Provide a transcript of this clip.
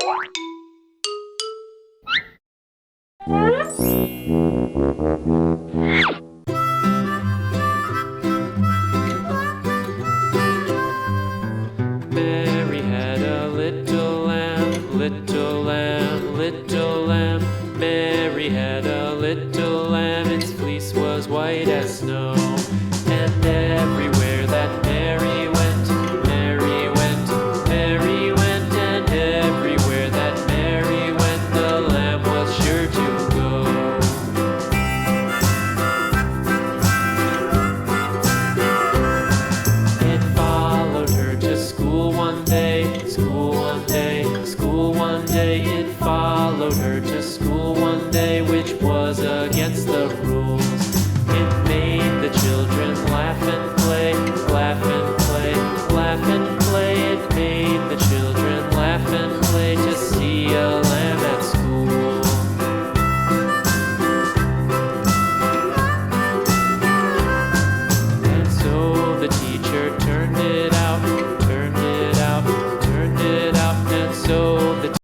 Mary had a little lamb, little lamb, little lamb. Mary had a little lamb, its fleece was white as snow. And everywhere that Mary went, Mary went, Mary went. And everywhere that Mary went, the lamb was sure to go. It followed her to school one day, school one day, school one day.